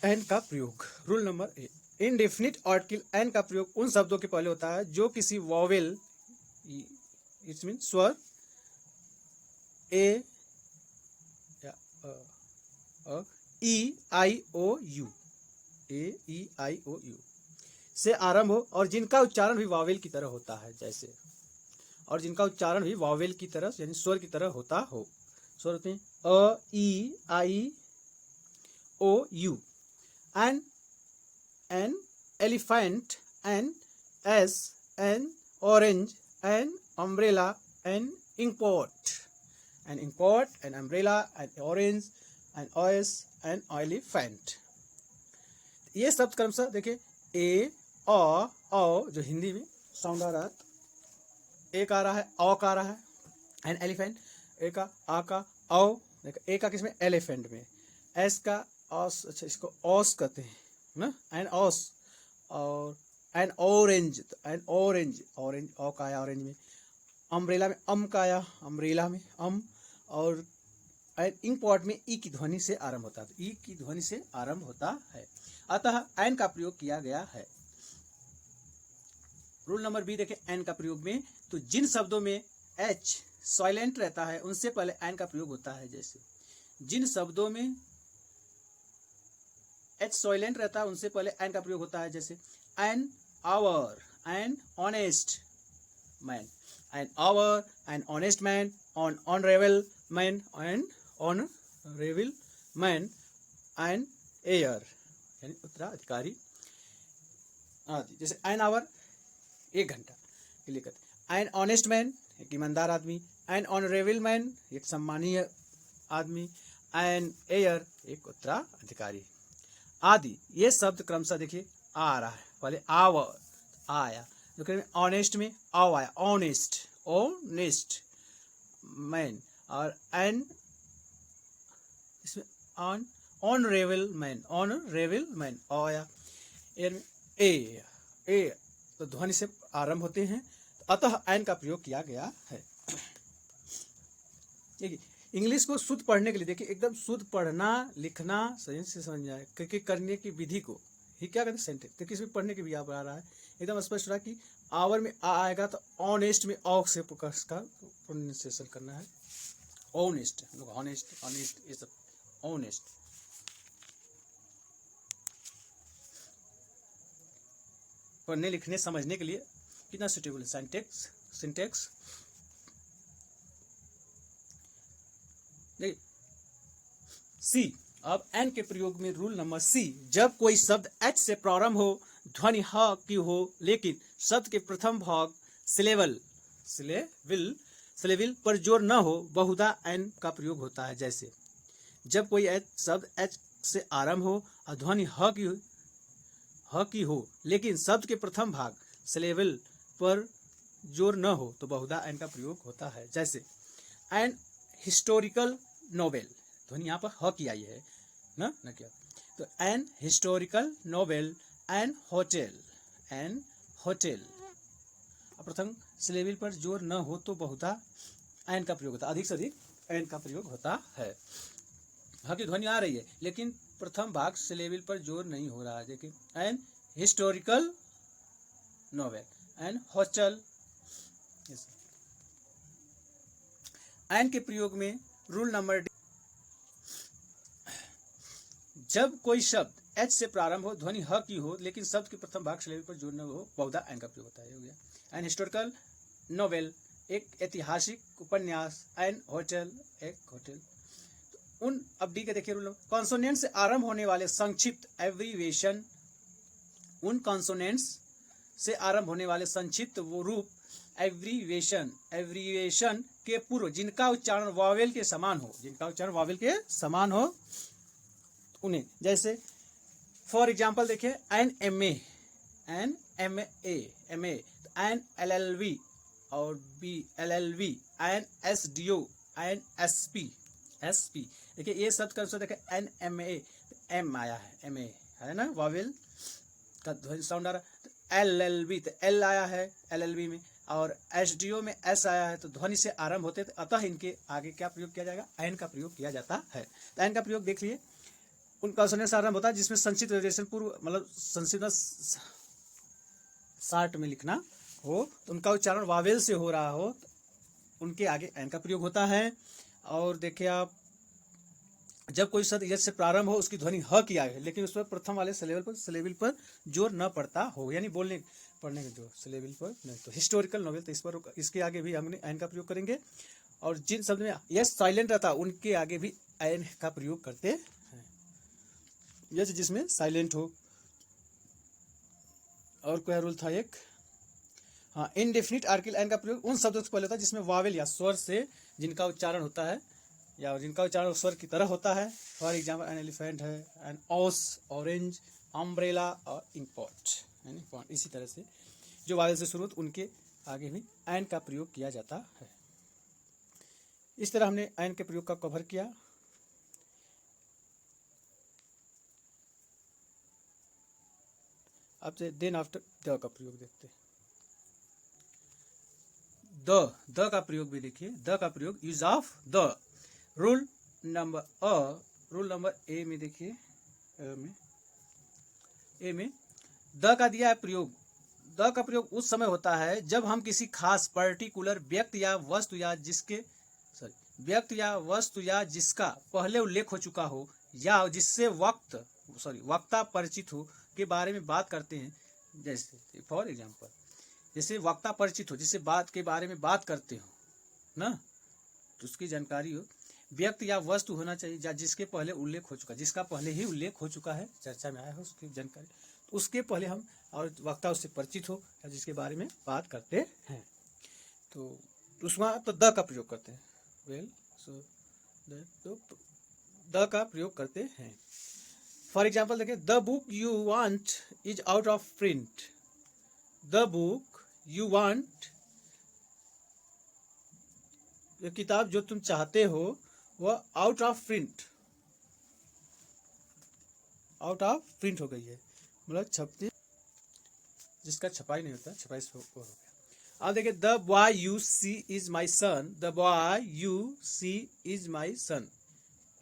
N का प्रयोग। Rule number A, indefinite article an का प्रयोग उन शब्दों के पहले होता है जो किसी वॉवेल, इट्स मीन स्वर, ए या ई I O you, A E I O you से आरंभ हो और जिनका उच्चारण भी वावेल की तरह होता है, जैसे, और जिनका उच्चारण भी वावेल की तरह यानी स्वर की तरह होता हो। स्वर होते हैं A, E, I, O, U. An elephant, an ass, an orange, an umbrella, an inkpot, an inkpot, an umbrella, an orange, an ऑयस, एन एलिफेंट। ये शब्द क्रमशः देखिए ए, औ जो हिंदी में साउंड आ रहा है, एक आ रहा है, औ का आ रहा है, एन एलिफेंट, ए का, आ का, औ, ए का किसमें, एलिफेंट में, एस का, ऑस, अच्छा इसको ऑस कहते हैं ना, एन ऑस, और एन ऑरेंज, तो एन ऑरेंज, ऑरेंज औ का आया ऑरेंज में, अम्ब्रेला में अम का आया, अम्ब्रेला में अम, और एन इंकपॉट में ई की ध्वनि से आरंभ होता है, ई की ध्वनि से आरंभ होता है, अतः एन का प्रयोग किया गया है। रूल नंबर बी देखें एन का प्रयोग में, तो जिन शब्दों में एच साइलेंट रहता है उनसे पहले एन का प्रयोग होता है, जैसे जिन शब्दों में एच साइलेंट रहता है उनसे पहले एन का प्रयोग होता है, जैसे an hour, an honest man, an hour, an honest man, on honourable man, an honourable man, an heir यानी उत्तराधिकारी आदि। जैसे एन आवर एक घंटा के लिए कहते हैं, एन ऑनेस्ट मैन एक ईमानदार आदमी, एन ऑनरेबल मैन एक सम्मानीय आदमी, एन एयर एक उत्तराधिकारी आदि। ये शब्द क्रमशः देखिए आ रहा है, पहले आवर आया, जो ऑनेस्ट में आओ आया, ऑनेस्ट, ऑनेस्ट मैन, और एन इसमें on honourable man, honourable man आया, एयर में ए तो ध्वनि से आरंभ होते हैं, अतः एन का प्रयोग किया गया है। देखिए इंग्लिश को शुद्ध पढ़ने के लिए देखिए एकदम शुद्ध पढ़ना लिखना सही से समझ जाए, क्योंकि करने की विधि को ही क्या कहते हैं सेंटेंस, तो किसी भी पढ़ने के भी आप आ रहा है एकदम स्पष्ट रहा कि आवर में आ आएगा तो ऑनेस्ट में ऑ से का प्रोनाउंसिएशन करना है, ऑनेस्ट, हम लोग ऑनेस्ट ऑनेस्ट ये सब ऑनेस्ट। पढ़ने लिखने समझने के लिए कितना सुटेबल है सिंटेक्स, सिंटेक्स। सी, अब एन के प्रयोग में रूल नंबर सी, जब कोई शब्द एच से प्रारंभ हो, ध्वनि ह की हो, लेकिन शब्द के प्रथम भाग सिलेबल सिलेबिल पर जोर न हो, बहुधा एन का प्रयोग होता है, जैसे जब कोई शब्द एच से आरंभ हो और ध्वनि ह की हो, लेकिन शब्द के प्रथम भाग सिलेबल पर जोर न हो, तो बहुधा एन का प्रयोग होता है, जैसे एन हिस्टोरिकल नोवेल, ध्वनि यहाँ पर ह की आई है ना क्या, तो an historical novel, an hotel, an hotel, प्रथम सिलेबल पर जोर न हो तो बहुधा एन का प्रयोग होता है, अधिक से अधिक एन का प्रयोग होता है। ह की ध्वनि आ रही है लेकिन प्रथम भाग सिलेबल पर जोर नहीं हो रहा है, देखिए an historical novel, an hotel. An के प्रयोग में रूल नंबर डी, जब कोई शब्द एच से प्रारंभ हो, ध्वनि ह की हो, लेकिन शब्द के प्रथम भाग सिलेबल पर जोर न हो, बहुधा एन का प्रयोग होता है, हो गया। एन हिस्टोरिकल नोवेल एक ऐतिहासिक उपन्यास, एन होटल एक होटल। उन अब डी के देखिए रूल, कॉन्सोनेंट से आरंभ होने वाले संक्षिप्त एब्रीविएशन, उन कॉन्सोनेंट्स से आरंभ होने वाले संक्षिप्त वो रूप एब्रीविएशन के पूर्व जिनका उच्चारण वावेल के समान हो, जिनका उच्चारण वावेल के समान हो उन्हें, जैसे फॉर एग्जाम्पल देखिए an M A, an M A, an L L V और B L L V, an S D O, an S P, देखिए ये शब्द का देखिए एन एम ए, एम आया है, एम ए है ना, वावेल का ध्वनि साउंड आ रहा है, एल एल बी तो एल आया है एल एल बी में, और एस डी ओ में एस आया है, तो ध्वनि से आरंभ होते थे, अतः इनके आगे क्या प्रयोग किया जाएगा, एन का प्रयोग किया जाता है। तो एन का प्रयोग देख लिए, उनका कॉन्सोनेंट आरंभ होता है जिसमें संक्षिप्त वेरिएशन पूर्व मतलब संक्षिप्त शार्ट में लिखना हो, तो उनका उच्चारण वावेल से हो रहा हो, उनके आगे एन का प्रयोग होता है। और देखिए आप, जब कोई शब्द यश से प्रारंभ हो, उसकी ध्वनि ह की आए, लेकिन उस पर प्रथम वाले सिलेबल पर जोर न पड़ता हो, यानी बोलने पढ़ने के जो सिलेबल पर नहीं। तो हिस्टोरिकल नॉवेल, तो इस पर इसके आगे भी हमने एन का प्रयोग करेंगे। और जिन शब्द में यश साइलेंट रहता उनके आगे भी एन का प्रयोग करते हैं। यश जिसमें साइलेंट हो। और क्या रूल था एक, हाँ, इनडेफिनिट आर्टिकल एन का प्रयोग उन शब्दों से पहले होता है जिसमें वावेल या स्वर से जिनका उच्चारण होता है या जिनका उच्चारण स्वर की तरह होता है। फॉर एग्जाम्पल एन एलिफेंट है, एन ऑस, ऑरेंज, अम्ब्रेला और इंकपॉट, यानी इसी तरह से जो वावेल से शुरू होते उनके आगे भी एन का प्रयोग किया जाता है। इस तरह हमने एन के प्रयोग का कवर किया। अब से देन आफ्टर द का प्रयोग देखते हैं। द का प्रयोग भी देखिए। द का प्रयोग, use of the, rule number A में देखिए, ए में द का दिया है प्रयोग। द का प्रयोग उस समय होता है जब हम किसी खास पर्टिकुलर व्यक्ति या वस्तु या जिसका पहले उल्लेख हो चुका हो या जिससे वक्ता परिचित हो के बारे में बात करते हैं। जैसे फॉर एग्जाम्पल, जैसे वक्ता परिचित हो, जिससे बात के बारे में बात करते हो ना, तो उसकी जानकारी हो। व्यक्ति या वस्तु होना चाहिए जिसके पहले उल्लेख हो चुका, जिसका पहले ही उल्लेख हो चुका है, चर्चा में आया हो, उसकी जानकारी, तो उसके पहले हम, और वक्ता उससे परिचित हो या जिसके बारे में बात करते हैं, तो उसमें तो द का प्रयोग करते हैं। वेल, सो द का प्रयोग करते हैं। फॉर एग्जाम्पल देखिए, the book you want is out of print. The book you want, ये किताब जो तुम चाहते हो वह आउट ऑफ प्रिंट हो गई है, मतलब छपती, जिसका छपाई नहीं होता, छपाई से हो गया। अब देखिए, the boy you see is my son. The boy you see is my son,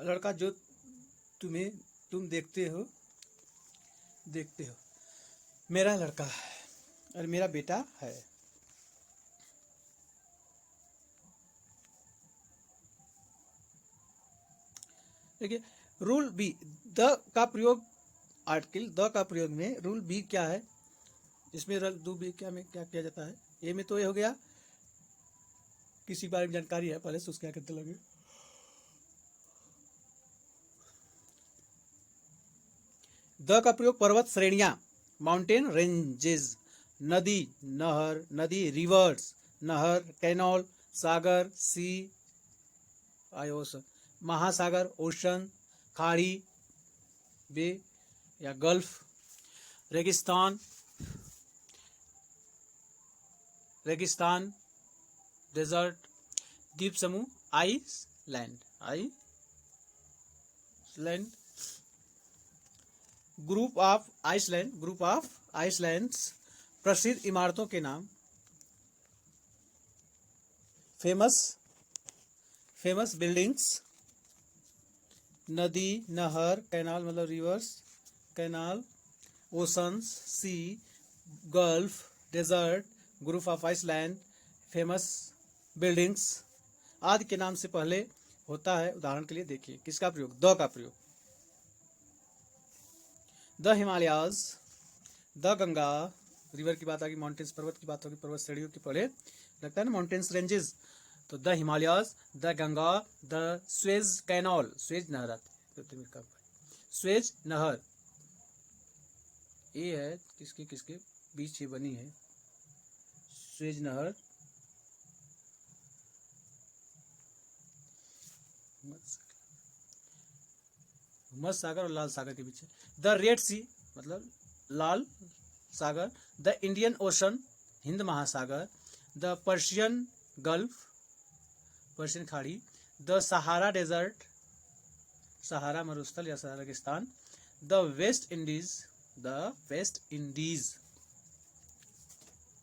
लड़का जो तुम देखते हो मेरा लड़का है और मेरा बेटा है। देखिए, रूल बी, द का प्रयोग, आर्टिकल द का प्रयोग में रूल बी क्या है, इसमें रूल बी क्या में क्या किया जाता है। ए में तो ये हो गया, किसी बारे में जानकारी है पहले से, उसके क्या कहते लगे। द का प्रयोग पर्वत श्रेणियां, माउंटेन रेंजेस, नदी रिवर्स, नहर कैनॉल, सागर सी, महासागर ओशन, खाड़ी बे या गल्फ, रेगिस्तान डेजर्ट, द्वीप समूह, आइसलैंड, ग्रुप ऑफ आइसलैंड्स, प्रसिद्ध इमारतों के नाम, फेमस बिल्डिंग्स, नदी, नहर, कैनाल मतलब rivers, canal, oceans, sea, gulf, desert, group of island, famous buildings आदि के नाम से पहले होता है। उदाहरण के लिए देखिए किसका प्रयोग, द का प्रयोग। The Himalayas, the Ganga, river की बात आ गई, माउंटेन्स पर्वत की बात होगी, पर्वत श्रेणियों की पहले लगता है ना माउंटेन्स रेंजेस, तो the Himalayas, the Ganga, the Suez canal, Suez नहर आती है, स्वेज नहर ये है किसके बीच ये बनी है, स्वेज नहर, मध्य सागर और लाल सागर के बीच है। द रेड सी मतलब लाल सागर, द इंडियन ओशन हिंद महासागर, द पर्शियन गल्फ पर्शियन खाड़ी, द सहारा डेजर्ट सहारा मरुस्थल या सहारा रेगिस्तान, the West Indies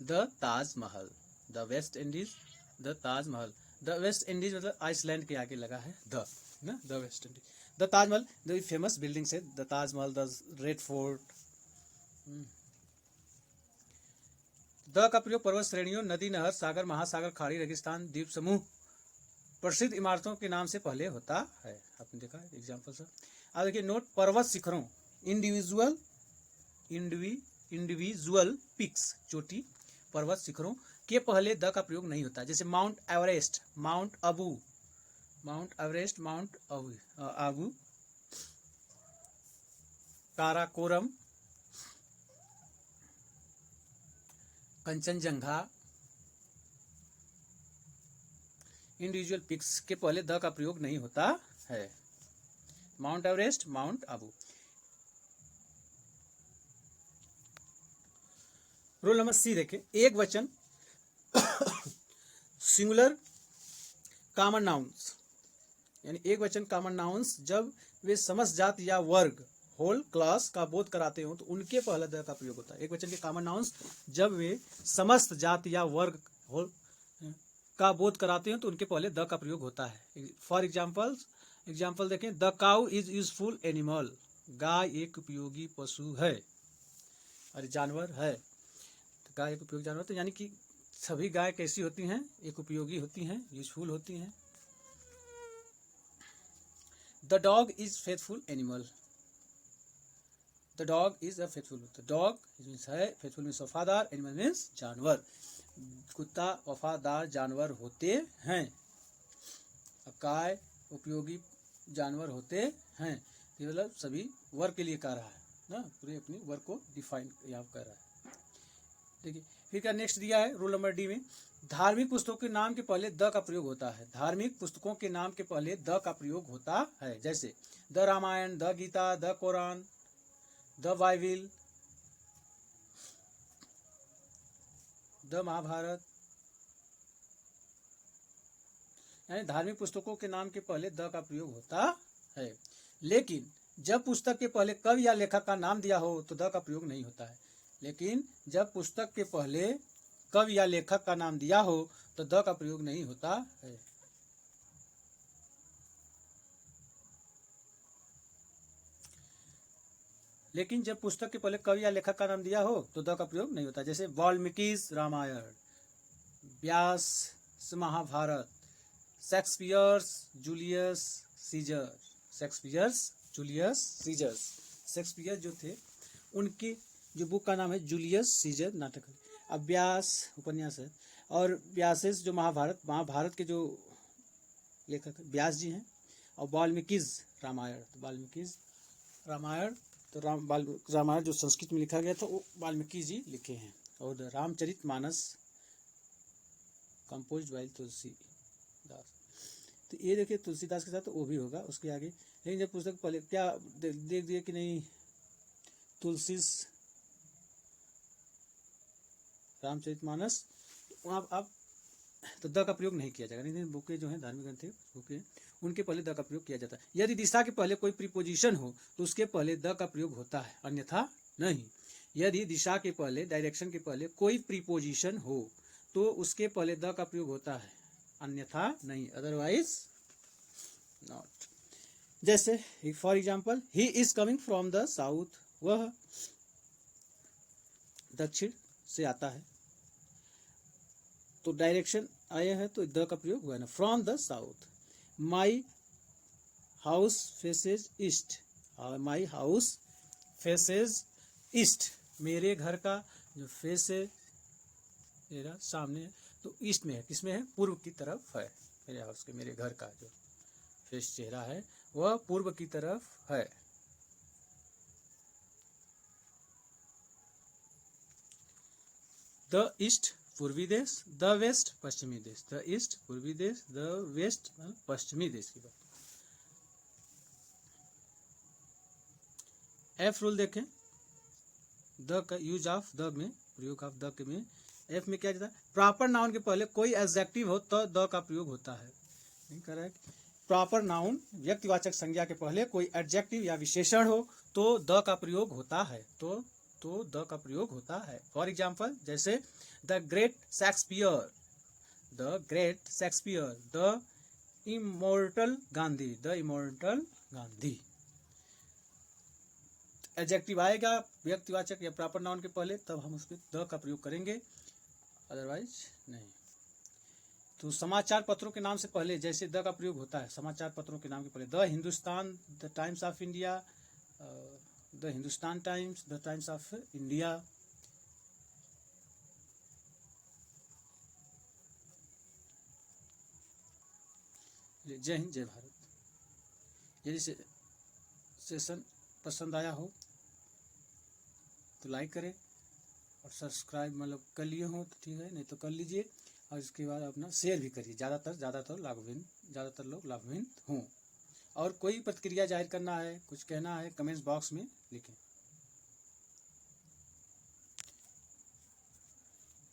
the Taj Mahal, the West Indies मतलब आइसलैंड के आगे लगा है द। ना, the West Indies. The Taj Mahal, the famous buildings है, the Taj Mahal, the red fort. The का प्रयोग पर्वत श्रेणियों, नदी, नहर, सागर, महासागर, खाड़ी, रेगिस्तान, द्वीप समूह, प्रसिद्ध इमारतों के नाम से पहले होता है। आपने देखा एग्जाम्पल सर। अब देखिए नोट, पर्वत शिखरों, इंडिविजुअल पिक्स, चोटी, पर्वत शिखरों के पहले द का प्रयोग नहीं होता। जैसे Mount Everest, Mount Everest, Mount Abu, Karakoram, Kangchenjunga. Individual peaks के पहले द का प्रयोग नहीं होता है। Mount Everest, Mount Abu. Rule number C देखें, एक वचन सिंगुलर कॉमन नाउन्स, यानी एक वचन कॉमन नाउन्स जब वे समस्त जात या वर्ग, होल क्लास का बोध कराते हो तो उनके पहले द का प्रयोग होता है। एक वचन के कॉमन नाउन्स जब वे समस्त जात या वर्ग, होल का बोध कराते हैं तो उनके पहले द का प्रयोग होता है। फॉर एग्जाम्पल देखें, the cow is useful animal, गाय एक उपयोगी पशु है और जानवर है। तो गाय एक उपयोगी जानवर, तो यानी कि सभी गाय कैसी होती हैं, एक उपयोगी होती हैं, यूजफुल होती हैं। The dog is faithful animal, the dog is a faithful, the dog means है, फेथफुल मीन्स वफादार, एनिमल मीन्स जानवर, कुत्ता वफादार जानवर होते हैं, गाय उपयोगी जानवर होते हैं। ये मतलब सभी वर्ग के लिए कह रहा है ना, पूरे अपनी वर्ग को डिफाइन यहाँ कर रहा है। देखिए फिर क्या नेक्स्ट दिया है रूल नंबर डी में, धार्मिक पुस्तकों के नाम के पहले द का प्रयोग होता है। धार्मिक पुस्तकों के नाम के पहले द का प्रयोग होता है। जैसे the Ramayana, the Gita, the Quran, the Bible, the Mahabharata. यानी धार्मिक पुस्तकों के नाम के पहले द का प्रयोग होता है। लेकिन जब पुस्तक के पहले कवि या लेखक का नाम दिया हो तो द का प्रयोग नहीं होता है। लेकिन जब पुस्तक के पहले कवि या लेखक का नाम दिया हो तो द का प्रयोग नहीं होता है। लेकिन जब पुस्तक के पहले कवि या लेखक का नाम दिया हो तो द का प्रयोग नहीं होता। जैसे Valmiki's Ramayana, Vyasa Mahabharata, Shakespeare's Julius Caesar, Shakespeare जो थे उनकी जो बुक का नाम है जूलियस सीजर नाटक। अब व्यास उपन्यास है, और व्यासेस जो महाभारत के जो लेखक व्यास जी हैं, और वाल्मीकि's रामायण, तो वाल्मीकि's रामायण, तो रामायण जो संस्कृत में लिखा गया था वो वाल्मीकि जी लिखे हैं। और रामचरितमानस कंपोज्ड बाय तुलसीदास, तो ये देखिए तुलसीदास के साथ वो भी होगा उसके आगे। लेकिन जब पुस्तक पहले क्या देख दिए कि नहीं, तुलसी रामचरितमानस, आप तो द का प्रयोग नहीं किया जाएगा। नहीं, बुकें जो है धार्मिक ग्रंथ बुकें उनके पहले द का प्रयोग किया जाता है। यदि दिशा के पहले कोई प्रीपोजिशन हो तो उसके पहले द का प्रयोग होता है, अन्यथा नहीं। यदि दिशा के पहले, डायरेक्शन के पहले कोई प्रीपोजिशन हो तो उसके पहले द का प्रयोग होता है, अन्यथा नहीं, अदरवाइज नॉट। जैसे for example, he is coming from the south, वह दक्षिण से आता है, तो डायरेक्शन आया है तो द का प्रयोग हुआ है ना, from the south. My house faces east, my house faces east, मेरे घर का जो फेस है मेरा सामने है तो ईस्ट में है, किसमें है, पूर्व की तरफ है। मेरे हाउस के, मेरे घर का जो फेस चेहरा है वह पूर्व की तरफ है। द ईस्ट पूर्वी देश, द वेस्ट पश्चिमी देश, द ईस्ट पूर्वी देश, द वेस्ट पश्चिमी देश की बात। एफ रूल देखें, द का यूज ऑफ द में, प्रयोग ऑफ द के में एफ में क्या जाता है, प्रॉपर नाउन के पहले कोई एडजेक्टिव हो तो द का प्रयोग होता है। नहीं करेक्ट, प्रॉपर नाउन व्यक्तिवाचक संज्ञा के पहले कोई एडजेक्टिव या विशेषण हो तो द का प्रयोग होता है, तो द का प्रयोग होता है। फॉर एग्जाम्पल, जैसे the great Shakespeare, the great Shakespeare, the immortal Gandhi, the immortal Gandhi. Adjective आएगा व्यक्तिवाचक या प्रॉपर नाउन के पहले, तब हम उसमें द का प्रयोग करेंगे, अदरवाइज नहीं। तो समाचार पत्रों के नाम से पहले जैसे द का प्रयोग होता है, समाचार पत्रों के नाम के पहले, the Hindustan, the times of India, the Hindustan times, the times of India. जय हिंद, जय भारत। यदि सेशन पसंद आया हो तो लाइक करें और सब्सक्राइब मतलब कर लिए हो तो ठीक है, नहीं तो कर लीजिए, और इसके बाद अपना शेयर भी करिए, ज़्यादातर लोग लाभान्वित हों। और कोई प्रतिक्रिया जाहिर करना है, कुछ कहना है, कमेंट्स बॉक्स में लिखें।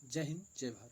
जय हिंद, जय भारत।